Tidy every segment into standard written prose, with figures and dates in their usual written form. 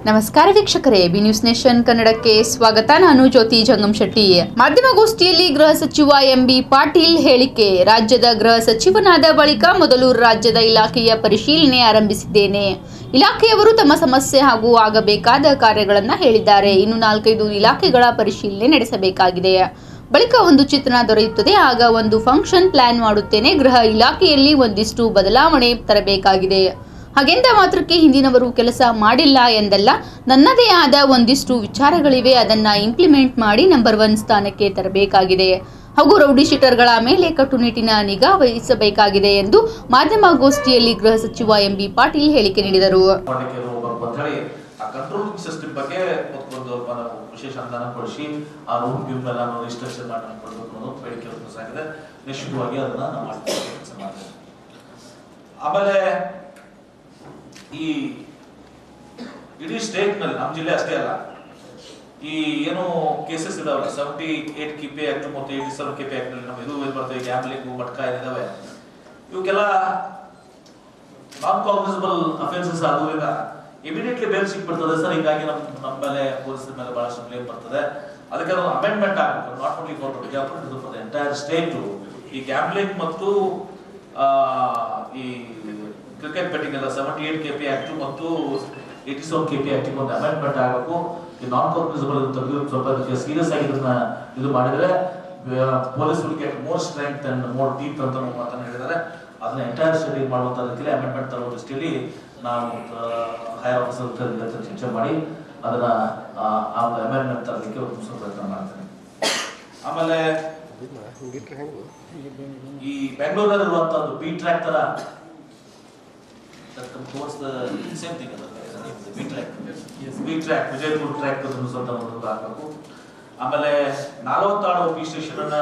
ನಮಸ್ಕಾರ ವೀಕ್ಷಕರೇ, B news nation ಕನ್ನಡಕ್ಕೆ ಸ್ವಾಗತ. ನಾನು ಜ್ಯೋತಿ ಜಂಗಂಶೆಟ್ಟಿ. ಮಾಧ್ಯಮಗೋಷ್ಠಿಯಲ್ಲಿ ಗೃಹ ಸಚಿವ ಎಂಬಿ ಪಾಟೀಲ್ ಹೇಳಿಕೆ. ರಾಜ್ಯದ ಗೃಹ ಸಚಿವನಾದ ಬಳಿಕ ಮೊದಲು ರಾಜ್ಯದ ಇಲಾಖೆಯ ಪರಿಶೀಲನೆ ಆರಂಭಿಸಿದ್ದೇನೆ. ಇಲಾಖೆಯವರು ತಮ್ಮ ಸಮಸ್ಯೆ ಹಾಗೂ ಆಗಬೇಕಾದ ಕಾರ್ಯಗಳನ್ನು ಹೇಳಿದ್ದಾರೆ. ಇನ್ನು 4-5 ಇಲಾಖೆಗಳ ಪರಿಶೀಲನೆ ನಡೆಸಬೇಕಾಗಿದೆ. ಬಳಿಕ ಒಂದು ಚಿತ್ರಣ ದೊರೆಯುತ್ತದೆ. ಆಗ ಒಂದು ಫಂಕ್ಷನ್ ಪ್ಲಾನ್ ಮಾಡುತ್ತೇನೆ. ಗೃಹ ಇಲಾಖೆಯಲ್ಲಿ ಒಂದಿಷ್ಟು ಬದಲಾವಣೆ ತರಬೇಕಾಗಿದೆ. ಹಾಗೆಂದ ಮಾತ್ರಕ್ಕೆ ಹಿಂದಿನವರು ಕೆಲಸ ಮಾಡಿಲ್ಲ ಎಂದಲ್ಲ. ನನ್ನದೇ ಆದ ಒಂದಿಷ್ಟು ವಿಚಾರಗಳಿವೆ. ಅದನ್ನ ಇಂಪ್ಲಿಮೆಂಟ್ ಮಾಡಿ ನಂಬರ್ 1 ಸ್ಥಾನಕ್ಕೆ ತರಬೇಕಾಗಿದೆ ಹಾಗೂ ರೌಡಿ ಶೀಟರ್ಗಳ ಮೇಲೆ ಕಟ್ಟುನಿಟ್ಟಿನ ನಿಗಾ ವಹಿಸಬೇಕಾಗಿದೆ ಎಂದು ಮಾಧ್ಯಮಗೋಷ್ಠಿಯಲ್ಲಿ ಗೃಹ ಸಚಿವ ಎಂಬಿ ಪಾಟೀಲ್ ಹೇಳಿಕೆ ನೀಡಿದರು. ವಿಶೇಷ ಅನುದಾನ ಕೊಡಿಸಿ ಆ ರೂಮ್ ಎಲ್ಲ ರಿಜಿಸ್ಟ್ರೇಷನ್ ಮಾಡಬೇಕು ಅನ್ನೋದು ಬೇಡಿಕೆ ಸಾಗಿದೆ. ನಿಶ್ಚಿತವಾಗಿ ಅದನ್ನ ನಾವು ಮಾಡ್ತೀವಿ, ಕೆಲಸ ಮಾಡ್ತೀವಿ. ಆಮೇಲೆ ಈ ಇಡೀ ಸ್ಟೇಟ್ ನಲ್ಲಿ, ನಮ್ಮ ಜಿಲ್ಲೆ ಅಷ್ಟೇ ಅಲ್ಲ, ಈ ಏನು ಕೇಸಸ್ ಇದಾವಲ್ಲ 78 KP ಆಕ್ಟ್ ಮತ್ತು 87 KP ಆಕ್ಟ್ ನಲ್ಲಿ ನಾವು ಇದು ಬರ್ತವೆ, ಗ್ಯಾಮ್ಲಿಂಗ್, ಮಟ್ಕ ಇದಾವೆ. ಇವಕ್ಕೆಲ್ಲ ನಾನ್ ಕಾಗ್ನಿಸಬಲ್ ಅಫೆನ್ಸಸ್ ಆಗೋದ್ರಿಂದ ಇಮಿಡಿಯೇಟ್ಲಿ ಬೇಲ್ ಸಿಕ್ಬಿಡ್ತದೆ ಸರ್. ಹೀಗಾಗಿ ನಮ್ಮ ಮೇಲೆ ಪೊಲೀಸರ ಮೇಲೆ ಬಹಳಷ್ಟು ಬ್ಲೇಮ್ ಬರ್ತದೆ. ಅದಕ್ಕೆ ನಾವು ಅಮೆಂಡ್ಮೆಂಟ್ ಆಗಬೇಕು, ನಾಟ್ ಓನ್ಲಿ ಫಾರ್ ಬಿಜಾಪುರ, ಇದು ಫಾರ್ ದ ಎಂಟೈರ್ ಸ್ಟೇಟ್. ಈ ಗ್ಯಾಮ್ಲಿಂಗ್ ಮತ್ತು ಈ ಕ್ರಿಕೆಟ್ ಬೆಟ್ಟಿಂಗ್ ಎಲ್ಲ 78 KP ಆಕ್ಟ್ ಮತ್ತು 87 KP ಆಕ್ಟ್ ಒಂದು ಅಮೆಂಡ್ಮೆಂಟ್ ಆಗಬೇಕು. ಈ ನಾನ್ ಕಾಗ್ನಿಸಬಲ್ ತೆಗೆದು ಸ್ವಲ್ಪ ಸೀರಿಯಸ್ ಆಗಿ ಇದನ್ನ ಇದು ಮಾಡಿದ್ರೆ police will get more strength and more deep ಅಂತ ಮಾತನ್ನ ಹೇಳಿದ್ದಾರೆ. ಅದನ್ನ ಎಂಟೈರ್ ಸ್ಟೇಟ್ ಮಾಡುವಂತ ರೀತಿಯಲ್ಲಿ ಅಮೆಂಡ್ಮೆಂಟ್ ತರುವ ದೃಷ್ಟಿಯಲ್ಲಿ ನಾವು ಹೈಯರ್ ಆಫೀಸರ್ ಜೊತೆ ಚರ್ಚೆ ಮಾಡಿ ಅದನ್ನ ಅಮೆಂಡ್ಮೆಂಟ್ ತರಲಿಕ್ಕೆ ಒಂದು ಪ್ರಯತ್ನ ಮಾಡ್ತೇನೆ. ಆಮೇಲೆ ಈ ಬೆಂಗಳೂರಲ್ಲಿರುವಂತದ್ದು ಬಿ ಟ್ರ್ಯಾಕ್ ತರ ವಿಜಯಪುರ ಟ್ರ್ಯಾಕ್ ಹಾಕಬೇಕು. ಆಮೇಲೆ 46 OP ಸ್ಟೇಷನ್ ಅನ್ನ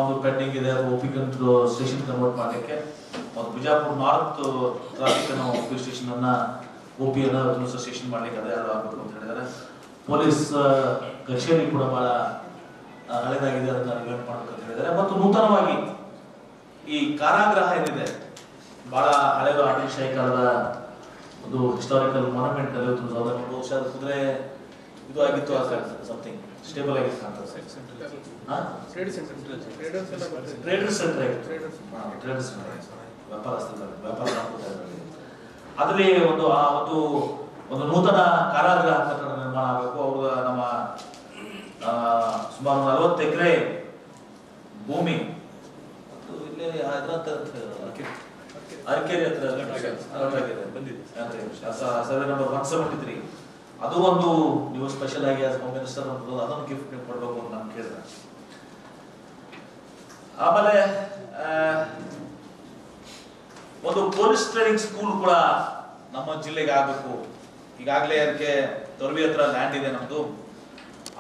ಒಂದು ಪೆಂಡಿಂಗ್ ಇದೆ, OP ಸ್ಟೇಷನ್ ಕನ್ವರ್ಟ್ ಮಾಡಲಿಕ್ಕೆ. ಮತ್ತು ಬಿಜಾಪುರ ನಾರ್ತ್ ಟ್ರಾಫಿಕ್ ಅನ್ನೋ OP ಸ್ಟೇಷನ್ ಅನ್ನ OP ಅನ್ನ ಸ್ಟೇಷನ್ ಮಾಡ್ಲಿಕ್ಕೆ ಅದೇ ಆಗಬೇಕು ಅಂತ ಹೇಳಿದ್ದಾರೆ. ಪೊಲೀಸ್ ಕಚೇರಿ ಕೂಡ ಬಹಳ ಹಳೆದಾಗಿದೆ, ಅದನ್ನ ರಿವೈಂಡ್ ಮಾಡಬೇಕು ಅಂತ ಹೇಳಿದ್ದಾರೆ. ಮತ್ತು ನೂತನವಾಗಿ ಈ ಕಾರಾಗೃಹ ಏನಿದೆ, ಬಹಳ ಹಳೆಯ ಆಡಳಿತಶಾಹಿ ಕಾಲದ ಒಂದು ಹಿಸ್ಟಾರಿಕಲ್ ಮಾನ್ಯುಮೆಂಟ್ ಅಲ್ಲಿ ಬಹುಶಃ ಕುದುರೆ ಇದು ಆಗಿತ್ತು, ಸಮಥಿಂಗ್ ಸ್ಟೇಬಲ್ ಆಗಿತ್ತು ಕಾಣ್ತದೆ. ಅದರಲ್ಲಿ ಒಂದು ನೂತನ ಕಾರಾಗೃಹ ಕಟ್ಟಡ ನಿರ್ಮಾಣ ಆಗಬೇಕು. ಅವರು ನಮ್ಮ ಸುಮಾರು 40 ಎಕರೆ ಭೂಮಿ ಇಲ್ಲಿ ಅರಕೇರಿ ಹತ್ರ ಸರ್ವೆ ನಂಬರ್ 173, ಅದು ಒಂದು ನೀವು ಸ್ಪೆಷಲ್ ಆಗಿ ಹೋಮ್ ಮಿನಿಸ್ಟರ್ ಅದನ್ನು ಗಿಫ್ಟ್ ಕೊಡಬೇಕು ಅಂತ ನಾನು ಕೇಳಿದೆ. ಆಮೇಲೆ ಒಂದು ಪೊಲೀಸ್ ಟ್ರೈನಿಂಗ್ ಸ್ಕೂಲ್ ಕೂಡ ನಮ್ಮ ಜಿಲ್ಲೆಗೆ ಆಗಬೇಕು. ಈಗಾಗಲೇ ಅದಕ್ಕೆ ತೊರವಿ ಹತ್ರ ಲ್ಯಾಂಡ್ ಇದೆ ನಮ್ದು.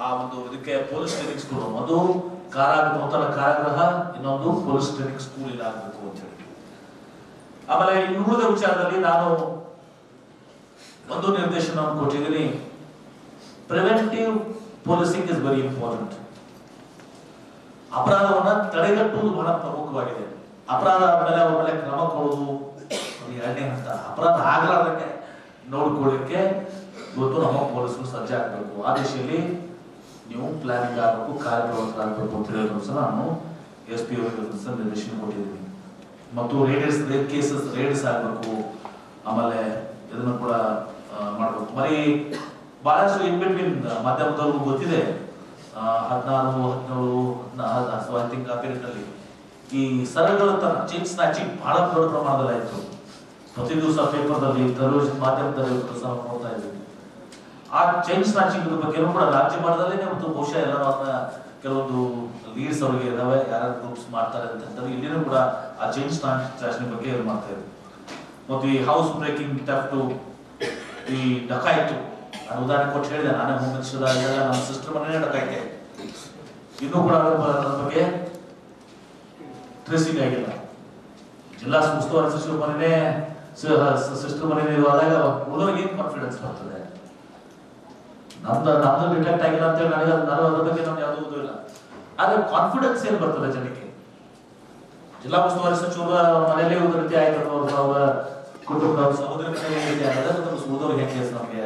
ಆ ಒಂದು ಇದಕ್ಕೆ ಪೊಲೀಸ್ ಟ್ರೈನಿಂಗ್ ಸ್ಕೂಲ್, ಒಂದು ನೂತನ ಕಾರಾಗೃಹ, ಇನ್ನೊಂದು ಪೊಲೀಸ್ ಟ್ರೈನಿಂಗ್ ಸ್ಕೂಲ್ ಇಲ್ಲಿ ಆಗಬೇಕು ಅಂತ ಹೇಳಿ. ಆಮೇಲೆ ಇನ್ನುಳಿದ ವಿಚಾರದಲ್ಲಿ ನಾನು ಒಂದು ನಿರ್ದೇಶನ ಕೊಟ್ಟಿದ್ದೀನಿ. Preventive policing is very important. ಅಪರಾಧವನ್ನ ತಡೆಗಟ್ಟುವುದು ಬಹಳ ಪ್ರಮುಖವಾಗಿದೆ. ಅಪರಾಧ ಆದ್ಮೇಲೆ ಅವ್ರ ಮೇಲೆ ಕ್ರಮ ಕೊಡುವುದು ಎರಡನೇ ಹಂತ. ಅಪರಾಧ ಆಗಲಾರ್ದಕ್ಕೆ ನೋಡ್ಕೊಳ್ಳಿಕ್ಕೆ ಇವತ್ತು ನಮ್ಮ ಪೊಲೀಸರು ಸಜ್ಜಾಗಬೇಕು. ಆ ದಿಶೆಯಲ್ಲಿ ನೀವು ಪ್ಲಾನಿಂಗ್ ಆಗಬೇಕು, ಕಾರ್ಯಪ್ರವೃತ್ತರಾಗಬೇಕು ಅಂತ ಹೇಳೋದು ಸಹ ನಾನು SP ಅವರಿಗೆ ನಿರ್ದೇಶನ ಕೊಟ್ಟಿದ್ದೀನಿ. ಮತ್ತು ರೇಡ್ ಕೇಸಸ್ ಆಗಬೇಕು. ಆಮೇಲೆ ಇದನ್ನು ಕೂಡ ಮಾಡಬೇಕು. ಬರೀ ಬಹಳಷ್ಟು ಇನ್ ಬಿಟ್ವೀನ್ ಮಾಧ್ಯಮದವ್ರಿಗೂ ಗೊತ್ತಿದೆ, 16, 17 ಐ ಥಿಂಕ್ ಆ ಪೀರಿಯಡ್ ನಲ್ಲಿ ಈ ಸರಗಳತನ ಚೈನ್ ಸ್ನ್ಯಾಚಿಂಗ್ ಬಹಳ ದೊಡ್ಡ ಪ್ರಮಾಣದಲ್ಲಿ ಆಯ್ತು. ಪ್ರತಿ ದಿವಸ ಪೇಪರ್ದಲ್ಲಿ, ಟೆಲಿವಿಷನ್ ಮಾಧ್ಯಮದಲ್ಲಿ ನೋಡ್ತಾ ಇದ್ದೀವಿ. ಆ ಚೈನ್ ಸ್ನ್ಯಾಚಿಂಗ್ ಬಗ್ಗೆ ಕೂಡ ರಾಜ್ಯ ಮಟ್ಟದಲ್ಲೇ ಮತ್ತು ಬಹುಶಃ ಎಲ್ಲರೂ ಕೆಲವೊಂದು ಲೀಡ್ಸ್ ಅವರಿಗೆ ಇದಾವೆ, ಯಾರು ಗ್ರೂಪ್ಸ್ ಮಾಡ್ತಾರೆ ಅಂತ ಇಲ್ಲಿನೂ ಕೂಡ ಆ ಚೈನ್ ಸ್ನ್ಯಾಚಿಂಗ್ ಬಗ್ಗೆ ಏನು ಮಾಡ್ತಾ ಇದ್ರು. ಮತ್ತು ಈ ಹೌಸ್ ಬ್ರೇಕಿಂಗ್, ಥೆಫ್ಟ್, ಈ ಡಕಾಯಿತು, ನಾನು ಉದಾಹರಣೆ ಕೊಟ್ಟು ಹೇಳಿದೆ. ನಾನೇ ಹೋಮ್ ಮಿನಿಸ್ಟರ್ ಆಗಿದ್ದಾಗ ನಮ್ಮ ಸಿಸ್ಟರ್ ಮನೆಯೇ ಡಕಾಯಿತೆ, ಇನ್ನೂ ಕೂಡ ಅದ್ರ ಬಗ್ಗೆ ಟ್ರೇಸಿಂಗ್ ಆಗಿಲ್ಲ. ಜಿಲ್ಲಾ ಉಸ್ತುವಾರಿ ಸಚಿವರ ಮನೆಯೇ ಸಿಸ್ಟರ್ ಮನೆಯೇ ಇರುವಾಗ ಉಳಿದವ್ರಿಗೆ ಏನು ಕಾನ್ಫಿಡೆನ್ಸ್ ಬರ್ತದೆ? ನಮ್ದು ಡಿಟೆಕ್ಟ್ ಆಗಿಲ್ಲ ಅಂತ ಹೇಳಿ ನಾನು ಅದ್ರ ಬಗ್ಗೆ ನಮ್ಗೆ ಯಾವುದೂ ಇಲ್ಲ. ಆದ್ರೆ ಕಾನ್ಫಿಡೆನ್ಸ್ ಏನ್ ಬರ್ತದೆ ಜನಕ್ಕೆ? ಜಿಲ್ಲಾ ಉಸ್ತುವಾರಿ ಸಚಿವರ ಮನೆಯಲ್ಲೇ ಒಂದು ರೀತಿ ಆಯ್ತು, ಅವರ ಕುಟುಂಬ ಸಹೋದರ ಮನೆಯಲ್ಲಿ ಸಹೋದರ ಹೆಂಗೆ ನಮಗೆ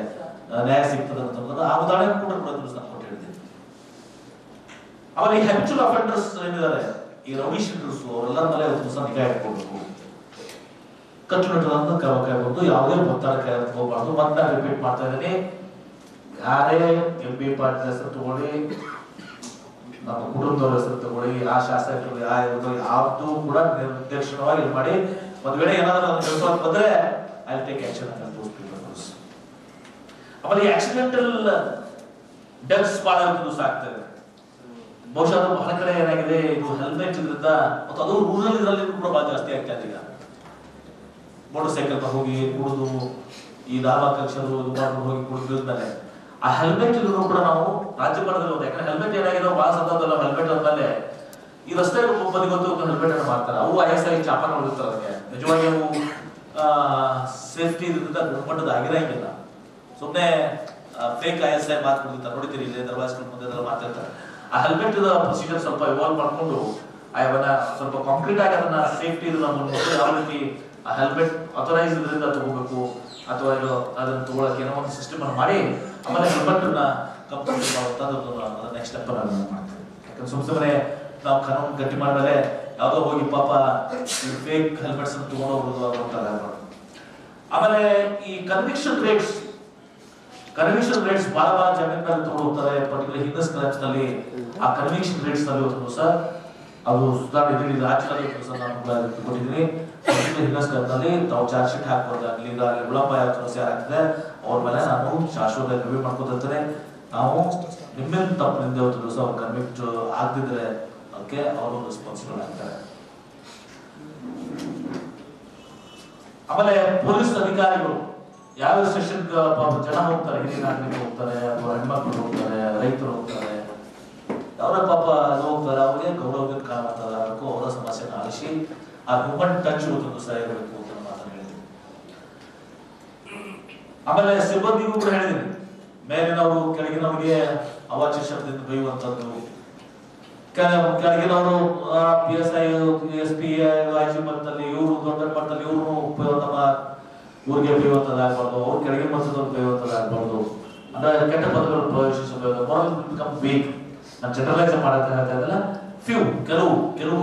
ನ್ಯಾಯ ಸಿಗ್ತದೆ ಅಂತಂದ್ರೆ ಆ ಉದಾಹರಣೆ ಕೂಡ ನಾನು ಕೊಟ್ಟು ಹೇಳಿದ್ದೀನಿ. ಆಮೇಲೆ ಈ ಹ್ಯಾಬಿಚುವಲ್ ಅಫೆಂಡರ್ಸ್ ಏನಿದ್ದಾರೆ, ಈ ರೌಡಿ ಶೀಟರ್ಸ್ ಅವರೆಲ್ಲರ ಮೇಲೆ ದಿವಸ ನಿಗಾ ಇಟ್ಕೊಳ್ಬೇಕು. ಕಟ್ಟುನಿಟ್ಟುಗಳನ್ನು ಕಾಯ್ಬೋದು, ಯಾವುದೇ ಒತ್ತಡ ಹೋಗಬಾರ್ದು. ಮತ್ತೆ ರಿಪೀಟ್ ಮಾಡ್ತಾ ಇದ್ದೀನಿ, ಯಾರೇ MB ಪಾಟೀಲ್ ಹೆಸರು ತಗೊಳ್ಳಿ, ನಮ್ಮ ಕುಟುಂಬದವ್ರ ಹೆಸರು ತಗೊಳ್ಳಿ, ಆ ಶಾಸಕರು ಯಾವ್ದು ಕೂಡ ನಿರ್ದೇಶನವಾಗಿ ಮಾಡಿ ಒಂದ್ ವೇಳೆ ಏನಾದ್ರೂ ಕೆಲಸ ಬಂದ್ರೆ ಐ ಟೇಕ್ ಆಕ್ಷನ್ ಅಂತ ತೋರಿಸ್ತೀವಿ. ಆಮೇಲೆ ಆಕ್ಸಿಡೆಂಟಲ್ ಡೆತ್ಸ್ ಬಹಳ ದಿವಸ ಆಗ್ತದೆ. ಬಹುಶಃ ಅದು ಬಹಳ ಕಡೆ ಏನಾಗಿದೆ, ಇದು ಹೆಲ್ಮೆಟ್ ಇದರಿಂದ ಮತ್ತು ಅದು ರೂರಲ್ ಇದರಲ್ಲಿ ಕೂಡ ಬಹಳ ಜಾಸ್ತಿ ಆಗ್ತಾ ಇದೆ. ಈಗ ಮೋಟರ್ ಸೈಕಲ್ ಹೋಗಿ ಕುಡಿದು ಈ ದಾವಾಕಕ್ಷರು ಇದು ಮಾಡ್ಕೊಂಡು ಹೋಗಿ ಕುಡಿದ್ಮೇಲೆ ಆ ಹೆಲ್ಮೆಟ್ ಇದ್ರು ಕೂಡ ನಾವು ರಾಜ್ಯ ಮಟ್ಟದಲ್ಲಿ ಹೋದ. ಯಾಕಂದ್ರೆ ಹೆಲ್ಮೆಟ್ ಏನಾಗಿದೆ ಬಹಳ ಸಂದರ್ಭದಲ್ಲ, ಹೆಲ್ಮೆಟ್ ಅಂದ್ಮೇಲೆ ಈ ರಸ್ತೆ ಬದಿ ಗೊತ್ತು ಹೆಲ್ಮೆಟ್ ಅನ್ನು ಮಾಡ್ತಾರೆ. ಅವು ISI ಚಾಪನ ಹೊಡಿತಾರೆ. ಅದಕ್ಕೆ ನಿಜವಾಗಿ ಅವು ಸೇಫ್ಟಿ ಇದರಿಂದ ಗುಣಮಟ್ಟದ ಆಗಿರಂಗಿಲ್ಲ. ಸುಮ್ಮನೆ ಫೇಕ್ ISI ಮಾತು ಕೊಡ್ತಾರೆ, ನೋಡಿತೀರಿ ಇಲ್ಲಿ ದರ್ವಾಸ್ಗಳ ಮುಂದೆ ಮಾತಾಡ್ತಾರೆ. ಆ ಹೆಲ್ಮೆಟ್ ಪ್ರೊಸೀಜರ್ ಸ್ವಲ್ಪ ಇವಾಲ್ವ್ ಮಾಡ್ಕೊಂಡು ಅವನ್ನ ಸ್ವಲ್ಪ ಕಾಂಕ್ರೀಟ್ ಆಗಿ ಅದನ್ನ ಸೇಫ್ಟಿ ಯಾವ ರೀತಿ ಆ ಹೆಲ್ಮೆಟ್ ಅಥರೈಸ್ ಇದರಿಂದ ತಗೋಬೇಕು ಅಥವಾ ಅದನ್ನ ತಗೊಳಕ್ಕೆ ಏನೋ ಒಂದು ಸಿಸ್ಟಮ್ ಅನ್ನು ಮಾಡಿ ಆಮೇಲೆ ಹೆಲ್ಮೆಟ್ ಅನ್ನ ಕಂಪನಿ ನೆಕ್ಸ್ಟ್ ಸ್ಟೆಪ್ ಅನ್ನು ಮಾಡ್ತೀವಿ. ಯಾಕಂದ್ರೆ ಸುಮ್ಮನೆ ನಾವು ಕಾನೂನು ಗಟ್ಟಿ ಮಾಡಿದ್ರೆ ಯಾವ್ದೋ ಹೋಗಿ ಪಾಪ ಫೇಕ್ ಹೆಲ್ಮೆಟ್ಸ್ ಅನ್ನು ತಗೊಂಡು ಹೋಗೋದು. ಆಮೇಲೆ ಈ ಕನ್ವಿಕ್ಷನ್ ರೇಟ್ಸ್ ಬಹಳ ಜಾಮೀನ್ ಮೇಲೆ ತಗೊಂಡು ಹೋಗ್ತಾರೆ. ಪರ್ಟಿಕ್ಯುಲರ್ ಹಿಂದಸ್ ಕ್ರೈಮ್ಸ್ ನಲ್ಲಿ ಆ ಕನ್ವಿಕ್ಷನ್ ರೇಟ್ಸ್ ನಲ್ಲಿ ಇವತ್ತು ಸರ್ ಅದು ಸುಧಾರಣೆ ರಾಜ್ಯದಲ್ಲಿ ನಾನು ಕೊಟ್ಟಿದ್ದೀನಿ. ಹಿಂದಸ್ ಕ್ರೈಮ್ಸ್ ನಲ್ಲಿ ತಾವು ಚಾರ್ಜ್ ಶೀಟ್ ಹಾಕಬಹುದಾಗ್ಲಿ, ಈಗ ವಿಳಂಬ ಯಾವ ಸಮಸ್ಯೆ ಆಗ್ತದೆ ಅವ್ರ ಮೇಲೆ ನಾನು ಶಾಶ್ವತ ರಿವ್ಯೂ ಮಾಡ್ಕೊತಿರ್ತೇನೆ. ನಾವು ನಿಮ್ಮಿಂದ ತಪ್ಪಿನಿಂದ ಇವತ್ತು ದಿವಸ ಅವ್ರು ಕನ್ವಿಕ್ಟ್ ಆಗ್ತಿದ್ರೆ ಅದಕ್ಕೆ ಅವರು ರೆಸ್ಪಾನ್ಸಿಬಲ್ ಆಗ್ತಾರೆ. ಆಮೇಲೆ ಪೊಲೀಸ್ ಅಧಿಕಾರಿಗಳು ಯಾವ ಸೆಷನ್ ಜನ ಹೋಗ್ತಾರೆ, ಹಿರಿಯ ನಾಗರಿಕರು ಹೋಗ್ತಾರೆ ಅಥವಾ ಹೆಣ್ಮಕ್ಳು ಹೋಗ್ತಾರೆ, ರೈತರು ಹೋಗ್ತಾರೆ, ಅವರ ಪಾಪ ಹೋಗ್ತಾರೆ, ಅವ್ರಿಗೆ ಗೌರವದಿಂದ ಕಾಣಬೇಕು, ಅವರ ಸಮಸ್ಯೆನ ಆಲಿಸಿ ಆ ಹ್ಯೂಮನ್ ಟಚ್ ಒಂದು ಸಹ ಇರಬೇಕು ಅಂತ ಮಾತನ್ನು ಹೇಳಿದ್ದೀನಿ. ಆಮೇಲೆ ಸಿಬ್ಬಂದಿಗೂ ಕೂಡ ಹೇಳಿದ್ದೀನಿ, ಮೇಲಿನವರು ಕೆಳಗಿನವರಿಗೆ ಅವಾಚ್ಯ ಶಬ್ದದಿಂದ ಬೈಯುವಂಥದ್ದು, ಕೆಳಗಿನವರು PSI SP IG ಮಟ್ಟದಲ್ಲಿ ಇವರು ದೊಡ್ಡ ಮಟ್ಟದಲ್ಲಿ ಇವರು ನಮ್ಮ ಊರಿಗೆ ಬೈಯುವಂಥದ್ದಾಗಬಾರ್ದು, ಅವ್ರು ಕೆಳಗಿನ ಮಟ್ಟದವ್ರು ಬೈಯುವಂಥದ್ದಾಗಬಾರ್ದು, ಅಂದ್ರೆ ಕೆಟ್ಟ ಪದಗಳು ಪ್ರವೇಶಿಸಬೇಕು. ನಾನು ಜನರಲೈಸ್ ಮಾಡಕ್ಕೆ ಹೇಳ್ತಾ ಇದ್ದಲ್ಲ, ಕೆಲವು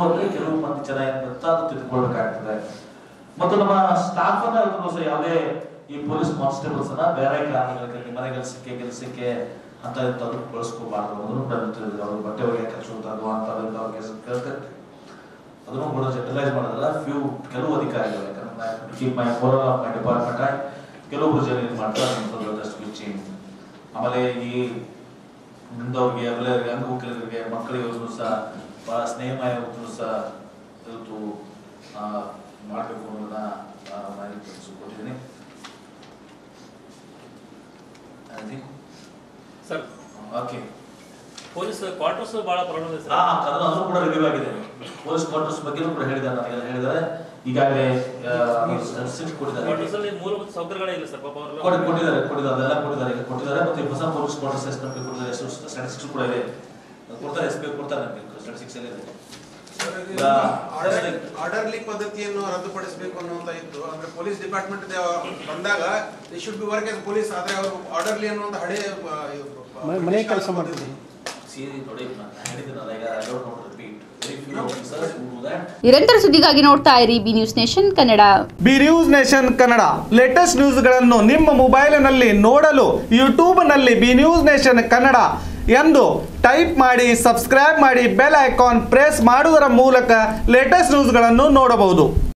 ಅಂದ್ರೆ ಕೆಲವು ಮಂದಿ ಜನ ಏನಿರುತ್ತ ಅದು ತಿಳ್ಕೊಳ್ಬೇಕಾಗ್ತದೆ. ಮತ್ತು ನಮ್ಮ ಸ್ಟಾಫ್ ಅನ್ನ ಯಾವುದೇ ಈ ಪೊಲೀಸ್ ಕಾನ್ಸ್ಟೇಬಲ್ಸ್ ಅನ್ನ ಬೇರೆ ಕಾರಣಗಳಿಗೆ ಮನೆ ಕೆಲಸಕ್ಕೆ ಅಂತ ಇಂಥವ್ರು ಬಳಸ್ಕೋಬಾರ್ದು. ಅದನ್ನು ಕೂಡ ತಿಳಿದಿದೆ. ಅವ್ರು ಬಟ್ಟೆ ಒಳಗೆ ಕಚ್ಚುವಂಥದ್ದು ಅಂತ ಕೇಳ್ತಾರೆ. ಅದನ್ನು ಕೂಡ ಜನರಲೈಸ್ ಮಾಡೋದಲ್ಲ. ಕೆಲವು ಅಧಿಕಾರಿಗಳು, ಡಿಪಾರ್ಟ್ಮೆಂಟ್ ಕೆಲವೊಬ್ರು ಜನ ಇದು ಮಾಡ್ತಾರೆ. ಆಮೇಲೆ ಈ ಮುಂದವ್ರಿಗೆ ಅಂಗವಿಕಲರಿಗೆ ಮಕ್ಕಳಿಗೆ ಸಹ ಬಹಳ ಸ್ನೇಹಮಯ ಸಹ ಇವತ್ತು ಮಾಡಬೇಕು ಅನ್ನೋದನ್ನ ಮಾಹಿತಿ ಕೊಟ್ಟಿದ್ದೀನಿ. ಸರ್ ಓಕೆ, ಪೊಲೀಸ್ ಕ್ವಾರ್ಟರ್ಸ್ ಬಹಳ ಪ್ರಾಬ್ಲಮ್ ಇದೆ ಸರ್. ಅದನ್ನು ಕೂಡ ರಿವ್ಯೂ ಆಗಿದೆ. ಪೊಲೀಸ್ ಕ್ವಾರ್ಟರ್ಸ್ ಬಗ್ಗೆ ಕೂಡ ಹೇಳಿದ್ದಾರೆ, ನನಗೆಲ್ಲ ಹೇಳಿದ್ದಾರೆ. ಈಗಾಗಲೇ ಕ್ವಾರ್ಟರ್ಸ್ ಮೂಲಭೂತ ಸೌಕರ್ಯಗಳೇ ಇಲ್ಲ ಸರ್. ಪಾಪ ಕೊಟ್ಟಿದ್ದಾರೆ ಮತ್ತೆ ಹೊಸ ಪೊಲೀಸ್ ಕ್ವಾರ್ಟರ್ಸ್ ಎಸ್ಪಿ ಕೊಟ್ಟಿದ್ದಾರೆ. ಸ್ಟ್ಯಾಟಿಸ್ಟಿಕ್ಸ್ ಕೂಡ ಇದೆ, ಕೊಡ್ತಾರೆ. ಎಸ್ಪಿ ಕೊಡ್ತಾರೆ, ನಮಗೆ ಸ್ಟ್ಯಾಟಿಸ್ಟಿಕ್ಸ್ ಎಲ್ಲ ಇದೆ. ಆರ್ಡರ್ಲಿ ಪದ್ಧತಿಯನ್ನು ರದ್ದುಪಡಿಸಬೇಕು ಅನ್ನುವಂತ ಇತ್ತು. ಅಂದ್ರೆ ಪೊಲೀಸ್ ಡಿಪಾರ್ಟ್ಮೆಂಟ್ ಬಂದಾಗ they should be work as police, ಆದ್ರೆ ಅವರು ಆರ್ಡರ್ಲಿ ಅನ್ನುವಂತ ಹಳೆ ಮನೆ ಕೆಲಸ ಮಾಡ್ತಾರೆ. ನಿರಂತರ ಸುದ್ದಿಗಾಗಿ ನೋಡ್ತಾ ಇರಿ B news nation Kannada. B news nation Kannada latest ನ್ಯೂಸ್ಗಳನ್ನು ನಿಮ್ಮ ಮೊಬೈಲಿನಲ್ಲಿ ನೋಡಲು ಯೂಟ್ಯೂಬ್ನಲ್ಲಿ ಬಿ ನ್ಯೂಸ್ ನೇಷನ್ ಕನ್ನಡ ಎಂದು ಟೈಪ್ ಮಾಡಿ, ಸಬ್ಸ್ಕ್ರೈಬ್ ಮಾಡಿ, ಬೆಲ್ ಐಕಾನ್ ಪ್ರೆಸ್ ಮಾಡುವುದರ ಮೂಲಕ ಲೇಟೆಸ್ಟ್ ನ್ಯೂಸ್ಗಳನ್ನು ನೋಡಬಹುದು.